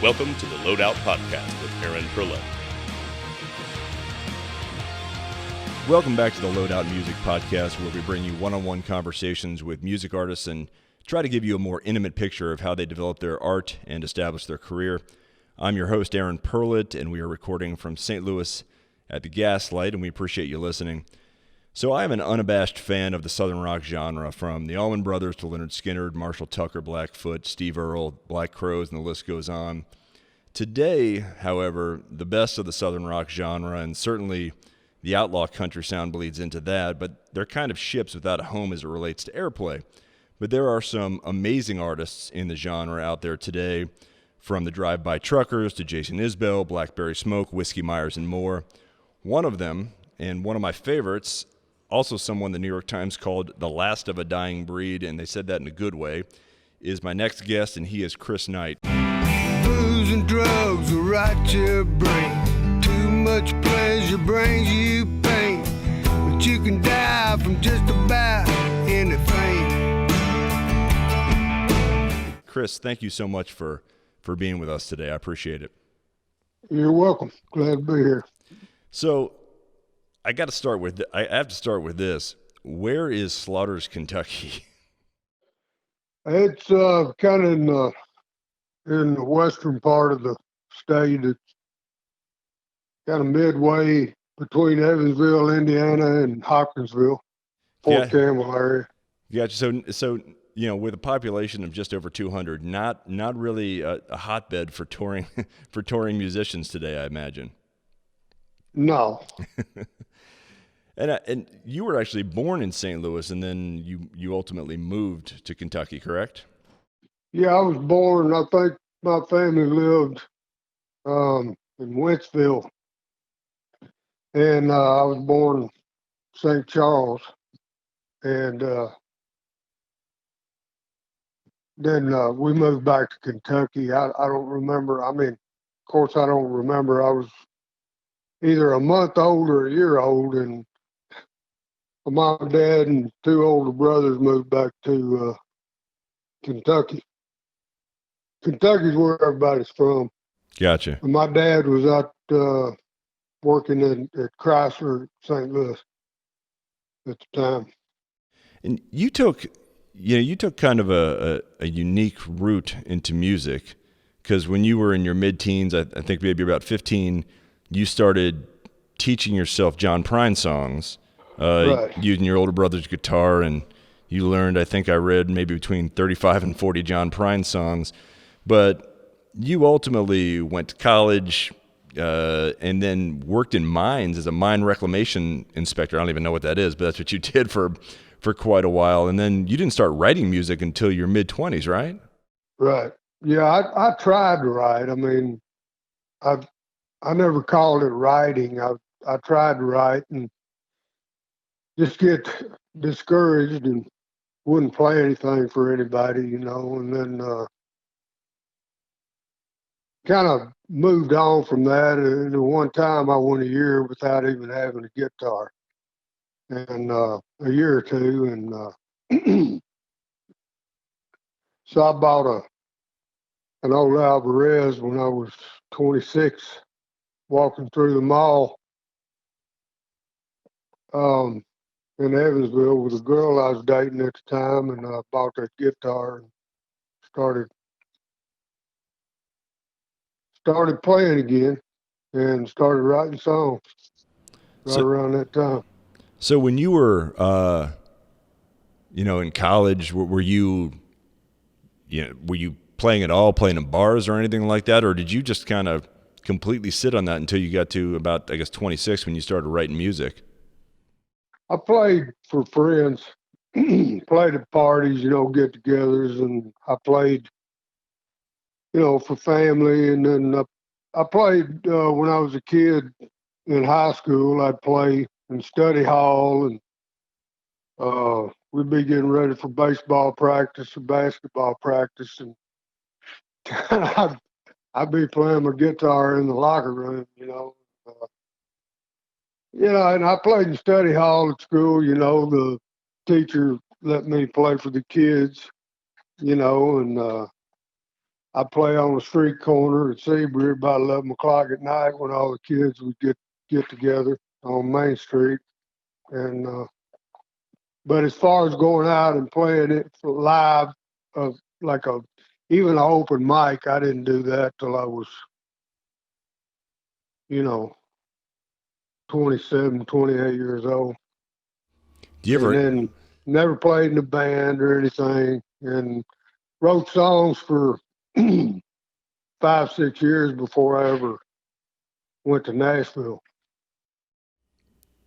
Welcome to the Loadout Podcast with Aaron Earle. Welcome back to the Loadout Music Podcast, where we bring you one-on-one conversations with music artists and try to give you a more intimate picture of how they develop their art and establish their career. I'm your host, Aaron Earle, and we are recording from St. Louis at the Gaslight, and we appreciate you listening. So I am an unabashed fan of the Southern rock genre, from the Allman Brothers to Lynyrd Skynyrd, Marshall Tucker, Blackfoot, Steve Earle, Black Crowes, and the list goes on. Today, however, the best of the Southern rock genre, and certainly the outlaw country sound bleeds into that, but they're kind of ships without a home as it relates to airplay. But there are some amazing artists in the genre out there today, from the Drive-By Truckers to Jason Isbell, Blackberry Smoke, Whiskey Myers, and more. One of them, and one of my favorites, also someone the New York Times called the last of a dying breed, and they said that in a good way, is my next guest, and he is Chris Knight. Booze and drugs will rot your brain. Too much pleasure brings you pain, but you can die from just about anything. Chris, thank you so much for being with us today. I appreciate it. You're welcome. Glad to be here. So I have to start with this. Where is Slaughters, Kentucky? It's kind of in the western part of the state. It's kind of midway between Evansville, Indiana, and Hopkinsville, Fort Campbell area. Gotcha. So with a population of just over 200, not really a hotbed for touring for touring musicians today, I imagine. No. And you were actually born in St. Louis, and then you ultimately moved to Kentucky, correct? Yeah, I was born. I think my family lived in Wentzville, and I was born in St. Charles, and then we moved back to Kentucky. I don't remember. I mean, of course, I don't remember. I was either a month old or a year old, and my mom, dad, and two older brothers moved back to Kentucky. Kentucky's where everybody's from. Gotcha. And my dad was out working at Chrysler, St. Louis at the time. And you took kind of a unique route into music, because when you were in your mid-teens, I think maybe about 15, you started teaching yourself John Prine songs, Right. using your older brother's guitar, and you learned, I think I read, maybe between 35 and 40 John Prine songs. But you ultimately went to college and then worked in mines as a mine reclamation inspector. I don't even know what that is, but that's what you did for quite a while. And then you didn't start writing music until your mid-20s, right? Right. Yeah, I tried to write. I mean, I never called it writing. I tried to write and just get discouraged and wouldn't play anything for anybody, and then kind of moved on from that. And at one time I went a year without even having a guitar, and a year or two, and so I bought an old Alvarez when I was 26, walking through the mall in Evansville with a girl I was dating at the time, and I bought that guitar and started playing again and started writing songs around that time. So when you were in college, were you playing at all, playing in bars or anything like that, or did you just kind of completely sit on that until you got to about, I guess, 26 when you started writing music? I played for friends, played at parties, get-togethers, and I played, for family. And then I played when I was a kid in high school. I'd play in study hall, and we'd be getting ready for baseball practice or basketball practice, and I'd be playing my guitar in the locker room, and I played in study hall at school. The teacher let me play for the kids, and I play on the street corner at Seabury about 11 o'clock at night when all the kids would get together on Main Street. And but as far as going out and playing it for live, like even an open mic, I didn't do that till I was, 27, 28 years old. Do you ever? And then never played in a band or anything, and wrote songs for 5-6 years before I ever went to Nashville.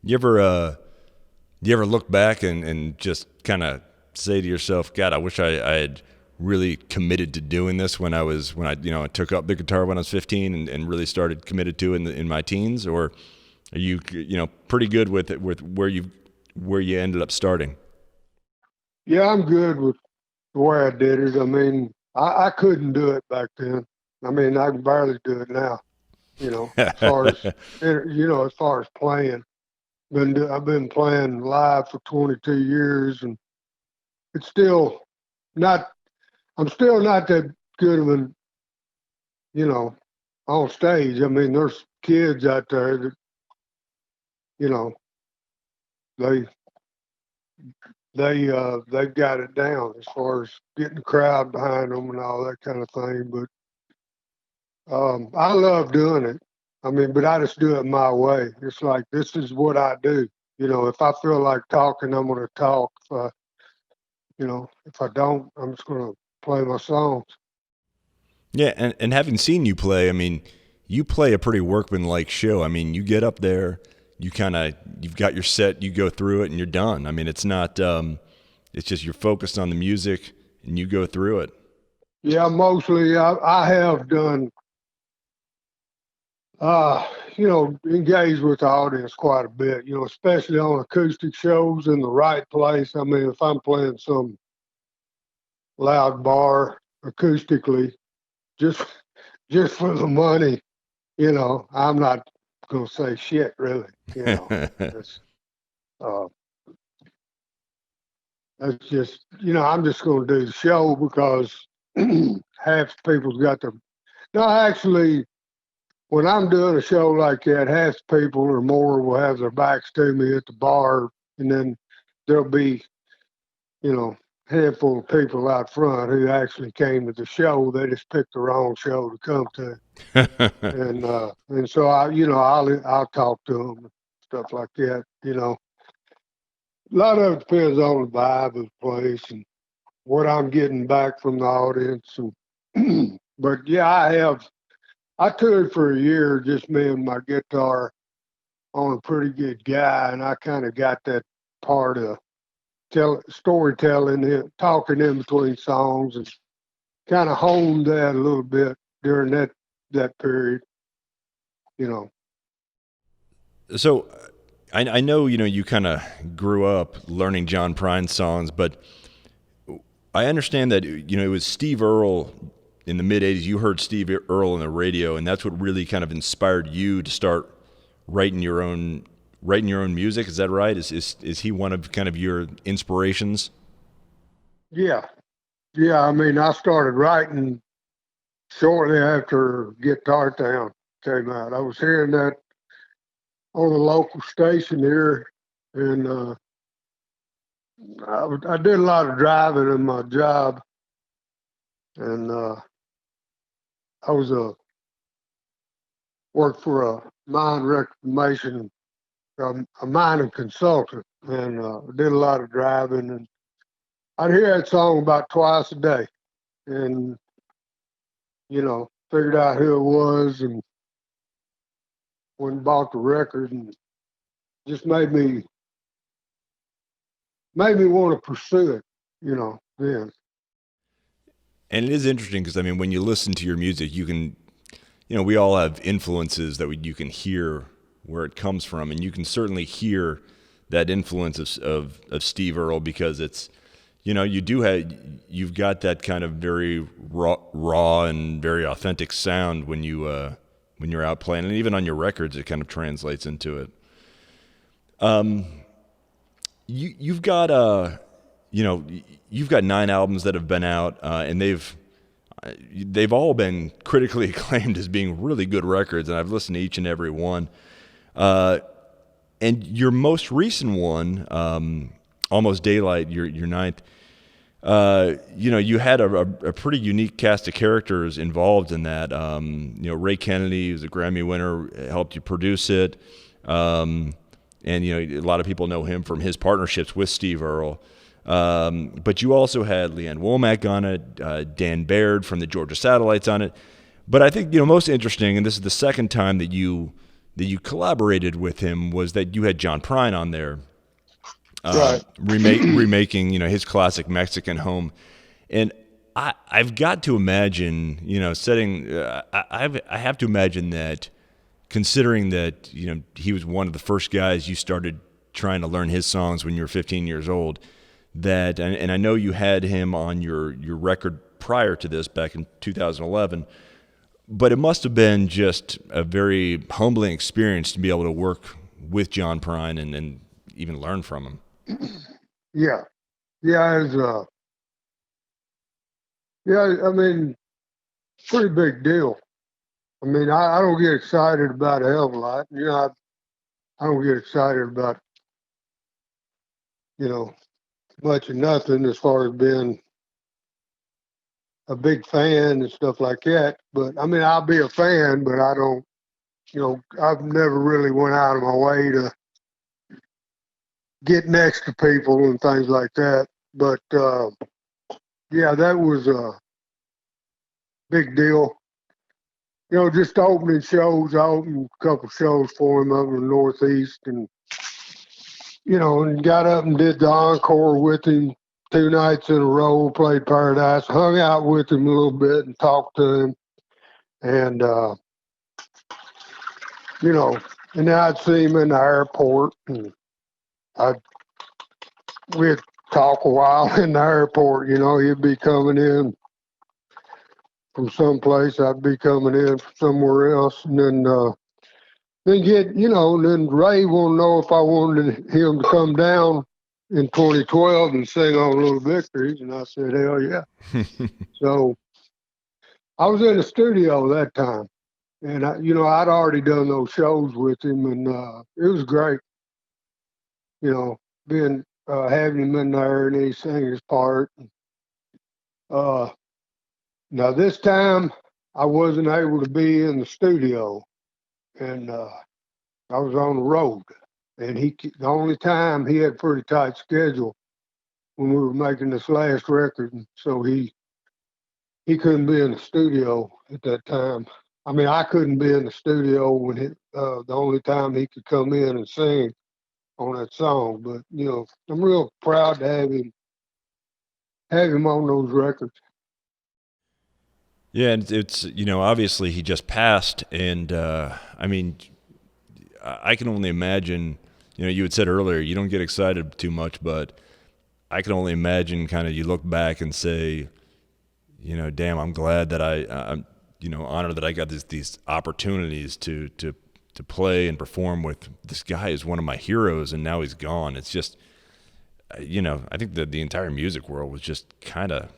You ever look back and just kind of say to yourself, God, I wish I had really committed to doing this when I took up the guitar when I was 15 and really started committed to it in my teens? Or are you pretty good with it, with where you ended up starting? Yeah, I'm good with the way I did it. I mean, I couldn't do it back then. I mean, I can barely do it now, as far as playing. I've been playing live for 22 years, and it's still not. I'm still not that good of an, on stage. I mean, there's kids out there that, they've got it down as far as getting the crowd behind them and all that kind of thing. But I love doing it. I mean, but I just do it my way. It's like, this is what I do. If I feel like talking, I'm going to talk. If I don't, I'm just going to play my songs. Yeah, and having seen you play, I mean, you play a pretty workmanlike show. I mean, you get up there, you've got your set, you go through it, and you're done. I mean, it's not, it's just you're focused on the music, and you go through it. Yeah, mostly I have done, engaged with the audience quite a bit, especially on acoustic shows in the right place. I mean, if I'm playing some loud bar acoustically, just for the money, I'm not going to say shit, really. That's just, I'm just going to do the show because half the people's got to. No, actually, when I'm doing a show like that, half the people or more will have their backs to me at the bar, and then there'll be, handful of people out front who actually came to the show. They just picked the wrong show to come to. And so I'll talk to them and stuff like that. A lot of it depends on the vibe of the place and what I'm getting back from the audience. And but yeah, I toured for a year, just me and my guitar, on a pretty good guy, and I kind of got that part of storytelling, talking in between songs, and kind of honed that a little bit during that period, So I know, you kind of grew up learning John Prine songs, but I understand that, it was Steve Earle in the mid-'80s. You heard Steve Earle on the radio, and that's what really kind of inspired you to start writing your own music. Is that right? Is he one of kind of your inspirations? Yeah. I mean, I started writing shortly after Guitar Town came out. I was hearing that on a local station here, and I did a lot of driving in my job, and I was worked for a mine reclamation, a mining consultant, and did a lot of driving, and I'd hear that song about twice a day, and figured out who it was, and went and bought the record, and just made me want to pursue it, then. And it is interesting because, I mean, when you listen to your music, you can, we all have influences that you can hear where it comes from, and you can certainly hear that influence of Steve Earle, because it's, you've got that kind of very raw and very authentic sound when you're out playing, and even on your records, it kind of translates into it. You've got 9 albums that have been out, and they've all been critically acclaimed as being really good records, and I've listened to each and every one. And your most recent one, Almost Daylight, your ninth, you had a pretty unique cast of characters involved in that. Ray Kennedy, who's a Grammy winner, helped you produce it. And, a lot of people know him from his partnerships with Steve Earle. But you also had Leanne Womack on it, Dan Baird from the Georgia Satellites on it. But I think, most interesting, and this is the second time that you collaborated with him, was that you had John Prine on there. Right. Remaking, his classic Mexican Home. And I've got to imagine, I have to imagine that, considering that, he was one of the first guys you started trying to learn his songs when you were 15 years old, that, and I know you had him on your record prior to this back in 2011, but it must have been just a very humbling experience to be able to work with John Prine and even learn from him. Yeah. Yeah, it's pretty big deal. I don't get excited about a hell of a lot. I don't get excited about, much of nothing as far as being a big fan and stuff like that. But I'll be a fan, but I don't, I've never really went out of my way to get next to people and things like that. But that was a big deal. Just opening shows. I opened a couple shows for him up in the Northeast, and and got up and did the encore with him 2 nights in a row. Played Paradise, hung out with him a little bit and talked to him, and and then I'd see him in the airport, and we'd talk a while in the airport. He'd be coming in from someplace, I'd be coming in from somewhere else, and then then Ray wanted to know if I wanted him to come down in 2012 and sing on Little Victories, and I said, hell yeah. So I was in the studio that time, and I'd already done those shows with him, and it was great. Being having him in there and he sang his part. Now this time I wasn't able to be in the studio, and I was on the road. And the only time he had a pretty tight schedule when we were making this last record, so he couldn't be in the studio at that time. I couldn't be in the studio when the only time he could come in and sing on that song. But I'm real proud to have him on those records. Yeah, and it's obviously he just passed, and I can only imagine. You had said earlier you don't get excited too much, but I can only imagine. Kind of, you look back and say, damn, I'm glad that I'm honored that I got these opportunities to play and perform with this guy who's one of my heroes, and now he's gone. It's just, I think that the entire music world was just kind of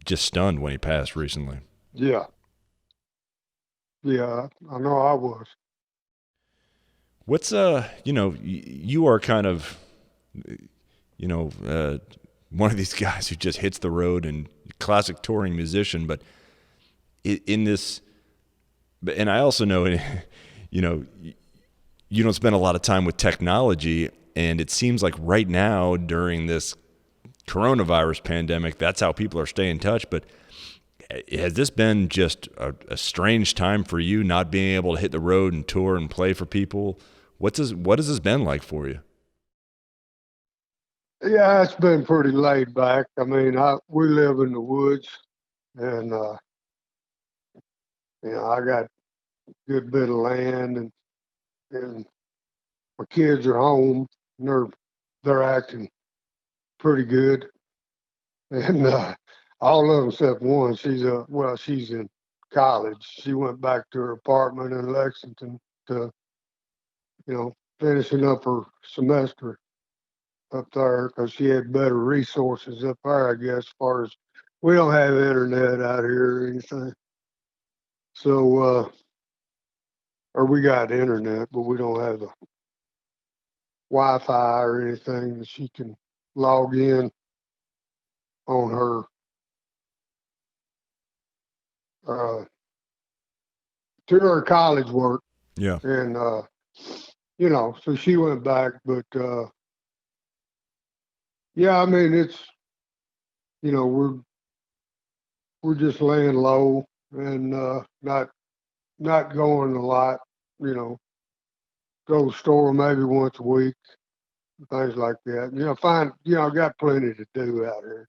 just stunned when he passed recently. Yeah. Yeah, I know I was. What's you are kind of one of these guys who just hits the road and classic touring musician, but in this, and I also know you don't spend a lot of time with technology, and it seems like right now during this coronavirus pandemic, that's how people are staying in touch. But has this been just a strange time for you, not being able to hit the road and tour and play for people? What has this been like for you? Yeah, it's been pretty laid back. We live in the woods, and I got a good bit of land, and my kids are home, and they're acting pretty good, and all of them except one. She's in college. She went back to her apartment in Lexington to, finishing up her semester up there because she had better resources up there, I guess, as far as we don't have internet out here or anything. So, or we got internet, but we don't have the Wi-Fi or anything that she can log in on her to her college work. Yeah. And so she went back, but yeah, I mean it's we're just laying low and not going a lot, go to the store maybe once a week, things like that. Got plenty to do out here.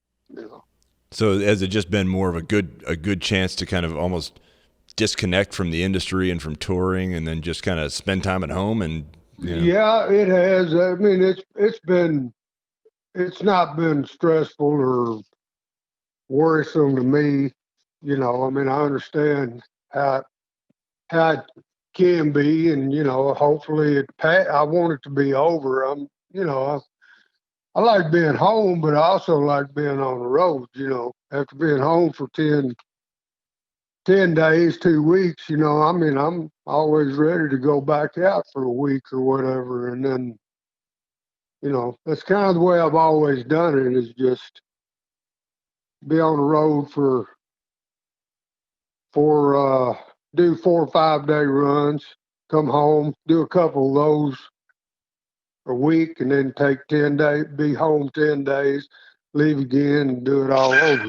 So has it just been more of a good chance to kind of almost disconnect from the industry and from touring, and then just kind of spend time at home? And yeah, it has. I mean, it's not been stressful or worrisome to me. I mean, I understand how it can be, and hopefully I want it to be over. I like being home, but I also like being on the road. After being home for 10 days, 2 weeks, I mean, I'm always ready to go back out for a week or whatever. And then, that's kind of the way I've always done it, is just be on the road for do 4 or 5 day runs, come home, do a couple of those a week, and then take 10 days, be home 10 days, leave again, and do it all over,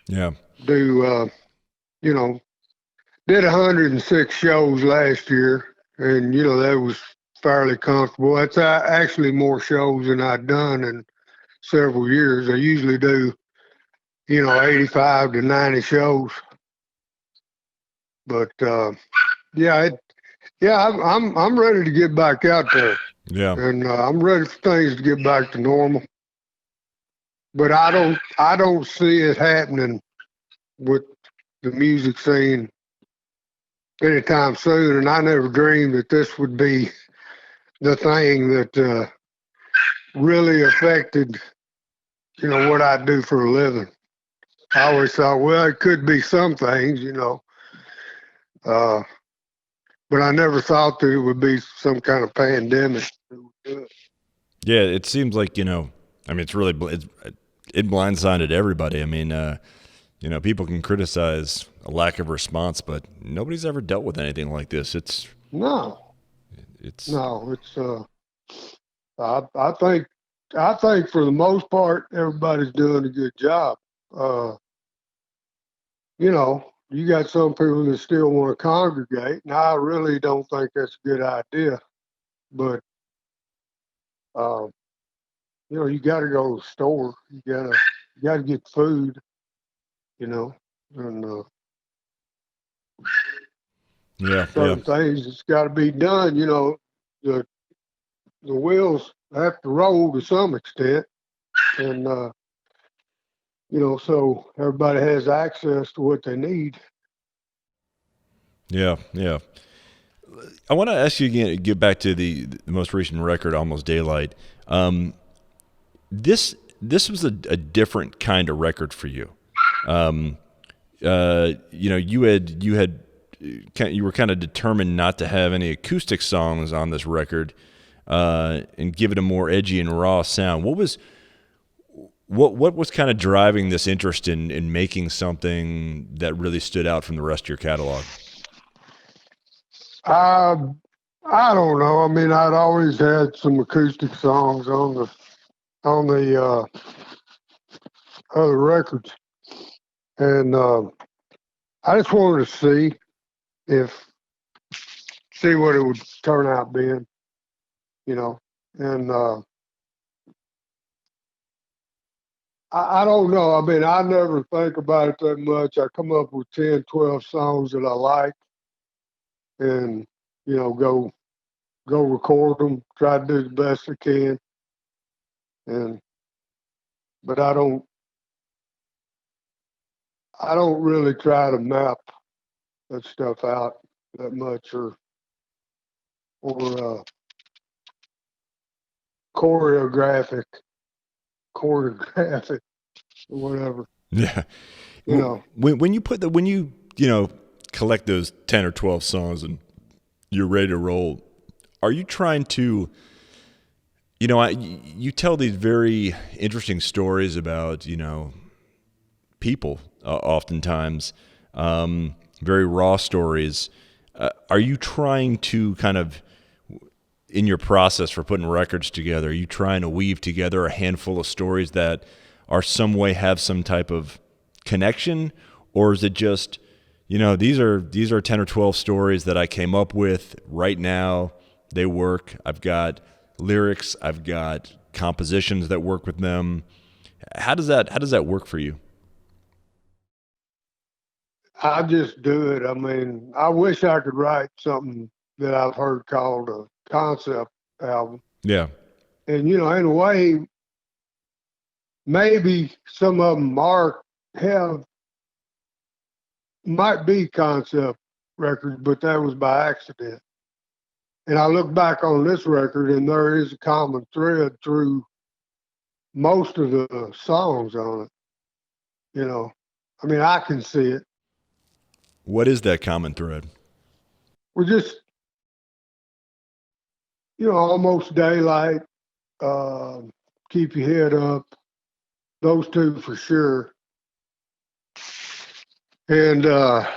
Yeah. Did 106 shows last year, and that was fairly comfortable. That's actually more shows than I've done in several years. I usually do 85 to 90 shows, but I'm ready to get back out there. Yeah. And I'm ready for things to get back to normal, but I don't see it happening with the music scene anytime soon. And I never dreamed that this would be the thing that really affected, what I do for a living. I always thought, well, it could be some things, but I never thought that it would be some kind of pandemic. Yeah, it seems like, I mean, it's really, it blindsided everybody. I mean, people can criticize a lack of response, but nobody's ever dealt with anything like this. I think for the most part, everybody's doing a good job. You got some people that still want to congregate, and I really don't think that's a good idea. But you got to go to the store. You got to get food. And certain things that's got to be done. The wheels have to roll to some extent, and so everybody has access to what they need. Yeah. I want to ask you again, get back to the most recent record, Almost Daylight. This was a different kind of record for you. You were kind of determined not to have any acoustic songs on this record, and give it a more edgy and raw sound. What was kind of driving this interest in making something that really stood out from the rest of your catalog? I don't know. I mean, I'd always had some acoustic songs on the other records, and I just wanted to see what it would turn out being, and I don't know. I mean, I never think about it that much. I come up with 10, 12 songs that I like, and go record them, try to do the best I can, but I don't really try to map that stuff out that much, or choreographic or whatever. Yeah. You know, When you collect those 10 or 12 songs and you're ready to roll, are you trying to, you tell these very interesting stories about, people, oftentimes, very raw stories. Are you trying to kind of, in your process for putting records together, are you trying to weave together a handful of stories that are some way have some type of connection, or is it just, these are 10 or 12 stories that I came up with right now, they work, I've got lyrics, I've got compositions that work with them. How does that work for you? I just do it. I mean, I wish I could write something that I've heard called a concept album. Yeah. And, in a way, maybe some of them might be concept records, but that was by accident. And I look back on this record, and there is a common thread through most of the songs on it. I mean, I can see it. What is that common thread? We're just, almost daylight, keep your head up, those two for sure. And I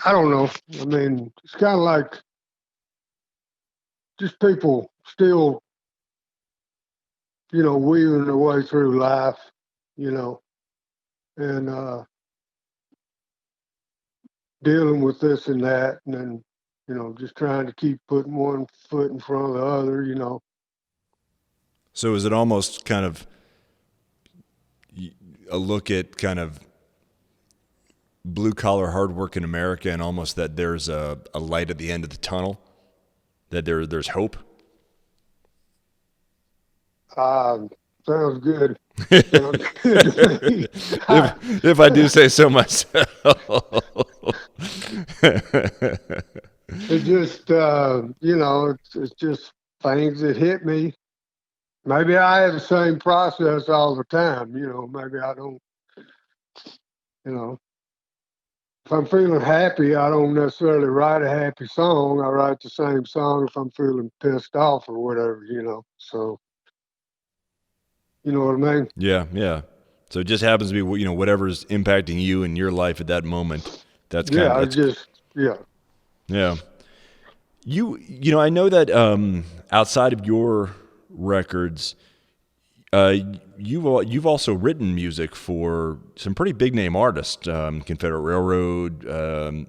don't know. I mean, it's kind of like just people still, weaving their way through life, and dealing with this and that, and then, just trying to keep putting one foot in front of the other. So is it almost kind of a look at kind of blue collar hard work in America, and almost that there's a light at the end of the tunnel, that there's hope? Sounds good. Sounds good to me. if I do say so myself. It just, it's just things that hit me. Maybe I have the same process all the time. Maybe I don't, if I'm feeling happy, I don't necessarily write a happy song. I write the same song if I'm feeling pissed off or whatever, So, you know what I mean? Yeah. So it just happens to be, whatever's impacting you in your life at that moment. That's kind of, yeah. I know that outside of your records, you've also written music for some pretty big name artists, Confederate Railroad,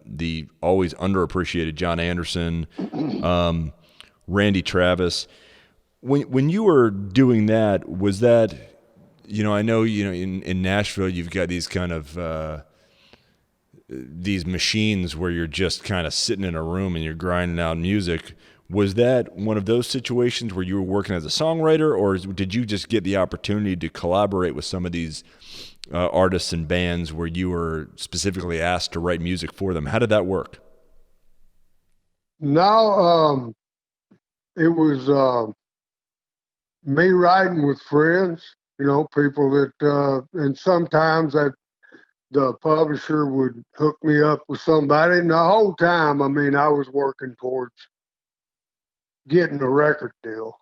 the always underappreciated John Anderson, Randy Travis. When you were doing that, was that, I know, in Nashville, you've got these kind of, these machines where you're just kind of sitting in a room and you're grinding out music. Was that one of those situations where you were working as a songwriter, or did you just get the opportunity to collaborate with some of these artists and bands where you were specifically asked to write music for them? How did that work? No, it was me writing with friends, people that, and sometimes the publisher would hook me up with somebody. And the whole time, I mean, I was working towards getting a record deal.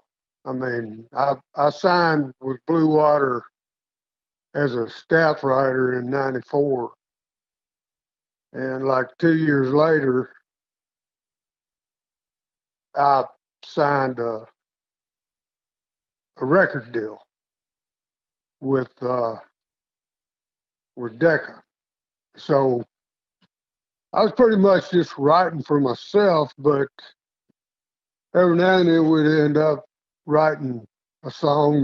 I mean, I signed with Blue Water as a staff writer in '94. And like 2 years later, I signed a record deal with Decca. So I was pretty much just writing for myself, but every now and then we'd end up writing a song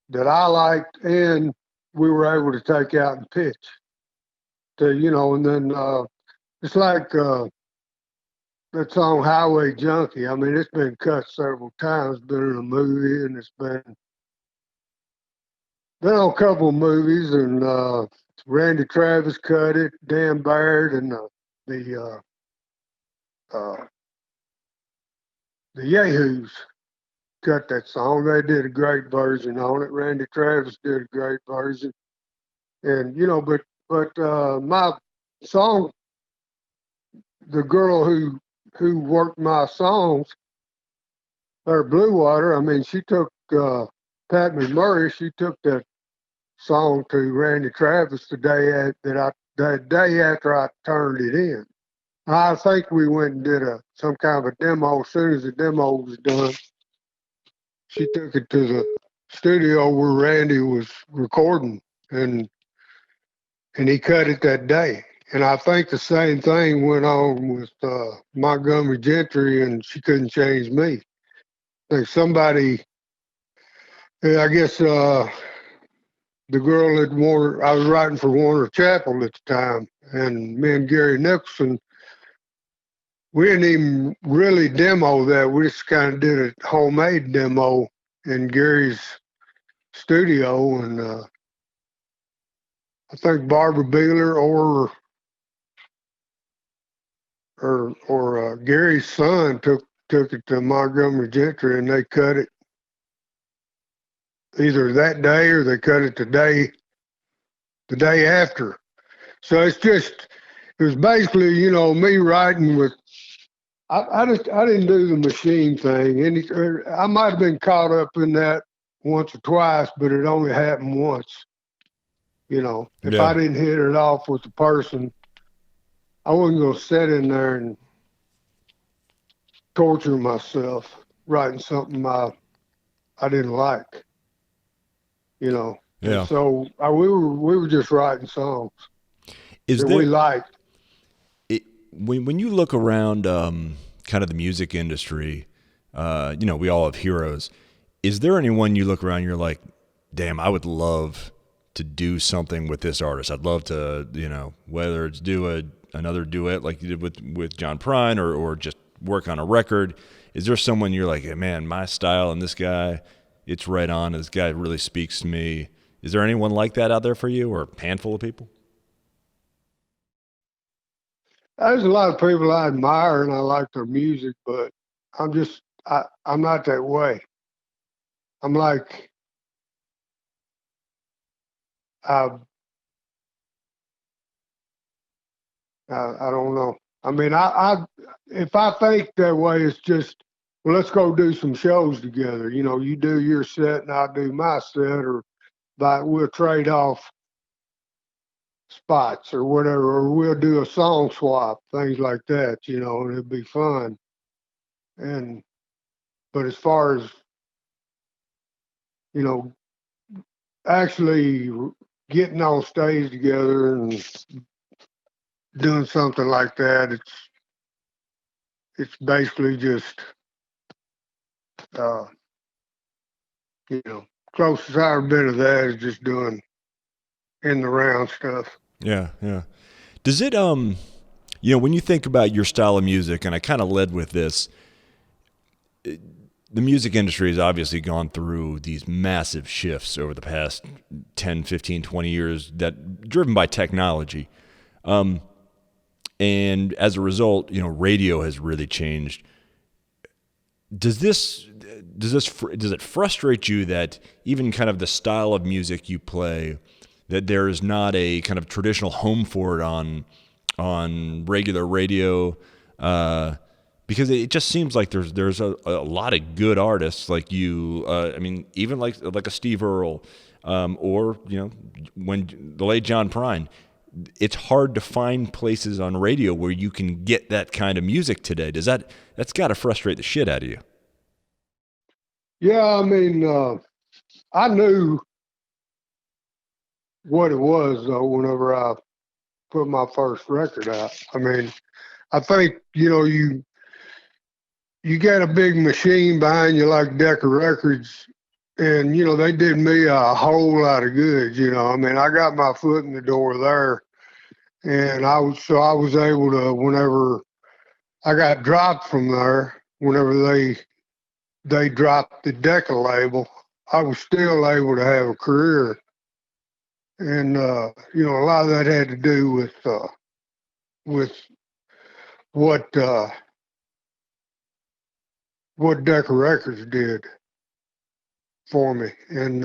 that I liked, and we were able to take out and pitch to, and then it's like that song Highway Junkie. I mean, it's been cut several times, been in a movie, and it's been on a couple of movies, and Randy Travis cut it, Dan Baird, and the the Yahoos cut that song. They did a great version on it. Randy Travis did a great version. And, but my song, the girl who worked my songs, or Blue Water, I mean, she took, Pat McMurray, she took that song to Randy Travis the day after I turned it in. I think we went and did some kind of a demo. As soon as the demo was done, she took it to the studio where Randy was recording, and he cut it that day. And I think the same thing went on with Montgomery Gentry, and She Couldn't Change Me. I think somebody, I guess the girl at Warner, I was writing for Warner Chappell at the time, and me and Gary Nicholson, we didn't even really demo that. We just kind of did a homemade demo in Gary's studio, and I think Barbara Beeler or Gary's son took it to Montgomery Gentry, and they cut it either that day or they cut it the day after. So it was basically, me writing with. I didn't do the machine thing. I might have been caught up in that once or twice, but it only happened once. If I didn't hit it off with the person, I wasn't going to sit in there and torture myself writing something I didn't like. Yeah. And so we were just writing songs that we liked. When you look around kind of the music industry, we all have heroes. Is there anyone you look around and you're like, damn, I would love to do something with this artist. I'd love to, whether it's do another duet like you did with John Prine or just work on a record. Is there someone you're like, hey, man, my style and this guy, it's right on. This guy really speaks to me. Is there anyone like that out there for you, or a handful of people? There's a lot of people I admire and I like their music, but I'm not that way. I'm like, I don't know. I mean, if I think that way, it's just, well, let's go do some shows together. You do your set and I'll do my set, or we'll trade off spots or whatever, or we'll do a song swap, things like that, and it'd be fun. But as far as, actually getting on stage together and doing something like that, it's basically just, closest I've ever been to that is just doing in the round stuff. Yeah. Does it, when you think about your style of music, and I kind of led with this, the music industry has obviously gone through these massive shifts over the past 10, 15, 20 years that driven by technology. And as a result, radio has really changed. Does it frustrate you that even kind of the style of music you play, that there is not a kind of traditional home for it on regular radio? Because it just seems like there's a lot of good artists like you. Even like a Steve Earle, or when the late John Prine. It's hard to find places on radio where you can get that kind of music today. That's got to frustrate the shit out of you? Yeah, I mean, I knew what it was though whenever I put my first record out. I mean, I think you got a big machine behind you like Decca Records, and they did me a whole lot of good. I mean, I got my foot in the door there, and I was able to, whenever I got dropped from there, whenever they dropped the Decca label, I was still able to have a career. And a lot of that had to do with what what Decca Records did for me, and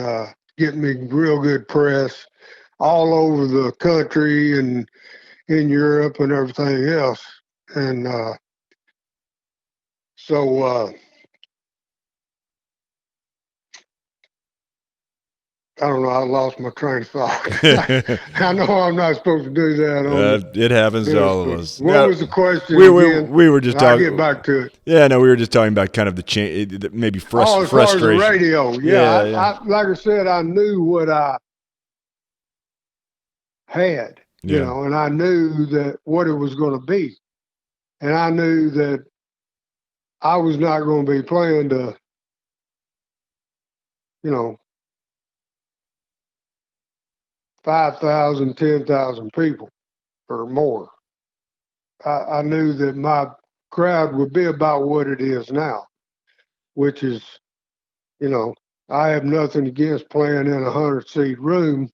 getting me real good press all over the country and in Europe and everything else. And so I don't know. I lost my train of thought. I know I'm not supposed to do that. It happens to all of us. What was the question again? We were just talking. I'll get back to it. Yeah, no, we were just talking about kind of the maybe frustration. As far as the radio, yeah. Yeah. I, like I said, I knew what I had, you know, and I knew that what it was going to be, and I knew that I was not going to be playing to, you know, 5,000, 10,000 people or more. I knew that my crowd would be about what it is now, which is, you know, I have nothing against playing in a 100-seat room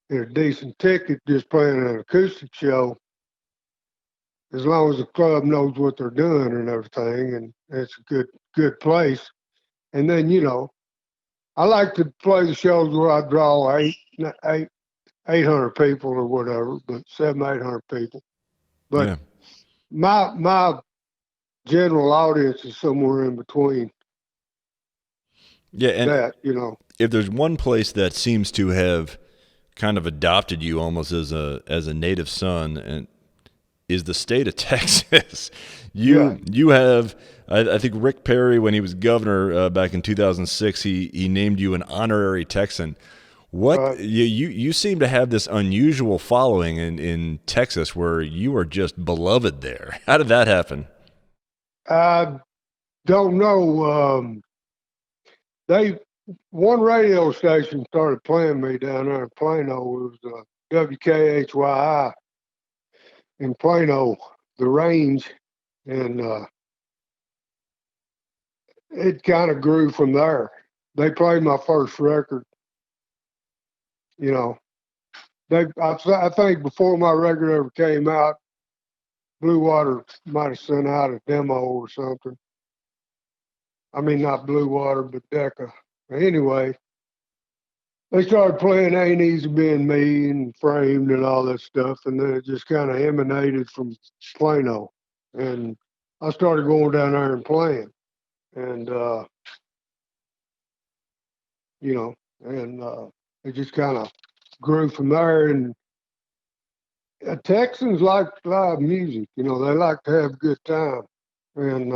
and a decent ticket, just playing an acoustic show, as long as the club knows what they're doing and everything, and it's a good place. And then, you know, I like to play the shows where I draw 800 people or whatever, but 700-800 people. But my general audience is somewhere in between. Yeah, and that, you know, if there's one place that seems to have kind of adopted you almost as a native son, and is the state of Texas. You have, I think Rick Perry, when he was governor back in 2006, he named you an honorary Texan. What you seem to have this unusual following in Texas, where you are just beloved there. How did that happen? I don't know. One radio station started playing me down there in Plano. It was WKHYI in Plano, the range, and it kind of grew from there. They played my first record. You know, I think before my record ever came out, Blue Water might have sent out a demo or something. I mean, not Blue Water, but Decca. But anyway, they started playing Ain't Easy Being Me and Framed and all that stuff, and then it just kind of emanated from Plano. And I started going down there and playing. And, you know, and it just kind of grew from there. And Texans like live music, you know, they like to have a good time. And,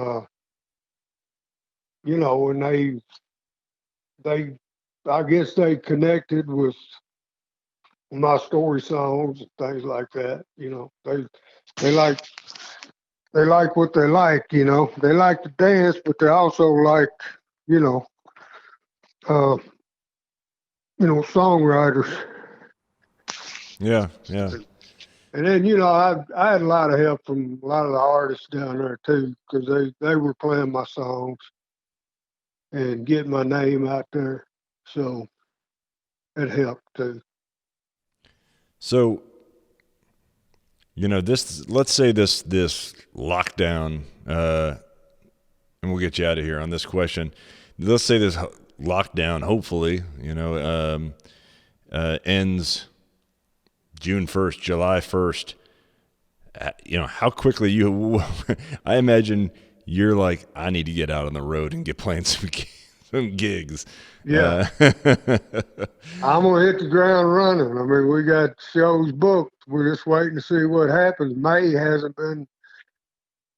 you know, and they I guess they connected with my story songs and things like that. You know, they like what they like. You know, they like to dance, but they also like, you know, songwriters. Yeah. And then, you know, I had a lot of help from a lot of the artists down there too, because they were playing my songs and getting my name out there. So it helped too. So, you know, let's say this lockdown, and we'll get you out of here on this question. Let's say this lockdown, hopefully, you know, ends June 1st, July 1st. You know, how quickly I imagine you're like, I need to get out on the road and get playing some gigs. Yeah. I'm going to hit the ground running. I mean, we got shows booked. We're just waiting to see what happens. May hasn't been,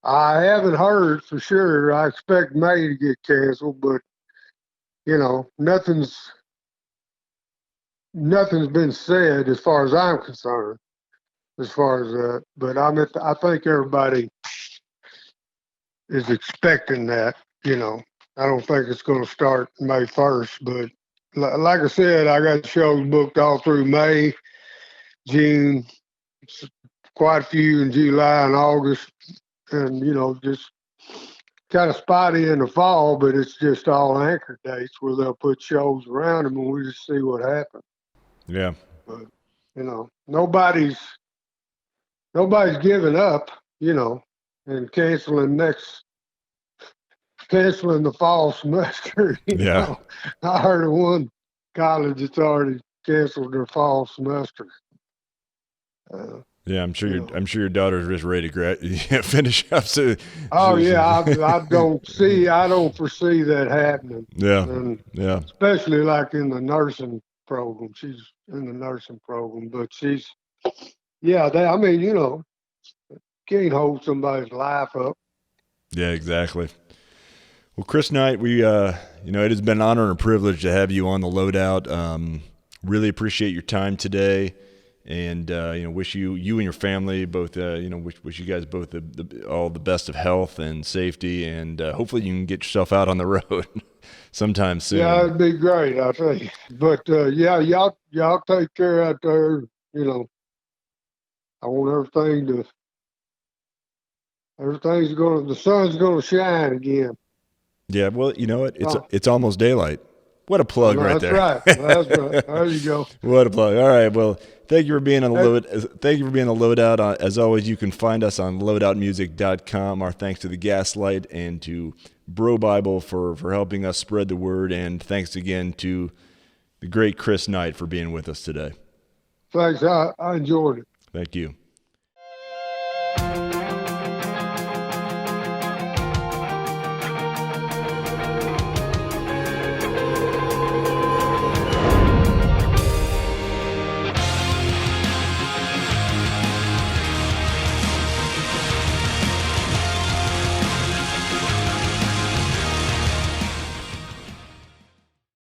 I haven't heard for sure. I expect May to get canceled, but, you know, nothing's been said as far as I'm concerned, as far as that. But I think everybody is expecting that, you know. I don't think it's going to start May 1st, but like I said, I got shows booked all through May, June, quite a few in July and August, and, you know, just kind of spotty in the fall, but it's just all anchor dates where they'll put shows around them and we just see what happens. Yeah. But, you know, nobody's giving up, you know, and canceling next canceling the fall semester. You know? I heard of one college that's already canceled their fall semester. Yeah, I'm sure your daughter's just ready to finish up. So, I don't foresee that happening. Yeah, and yeah, especially like in the nursing program. She's in the nursing program, but I mean, you know, can't hold somebody's life up. Yeah, exactly. Well, Chris Knight, it has been an honor and a privilege to have you on the Loadout. Really appreciate your time today. And wish you and your family both, wish you guys both all the best of health and safety, and hopefully you can get yourself out on the road sometime soon. Yeah, it'd be great, I think. But y'all take care out there. You know, I want the sun's gonna shine again. Yeah, well, you know what? It's almost daylight. What a plug right there. That's right. There you go. What a plug. All right. Well, thank you for being on the Thank you for being on the Loadout. As always, you can find us on loadoutmusic.com. Our thanks to the Gaslight and to Bro Bible for helping us spread the word. And thanks again to the great Chris Knight for being with us today. Thanks. I enjoyed it. Thank you.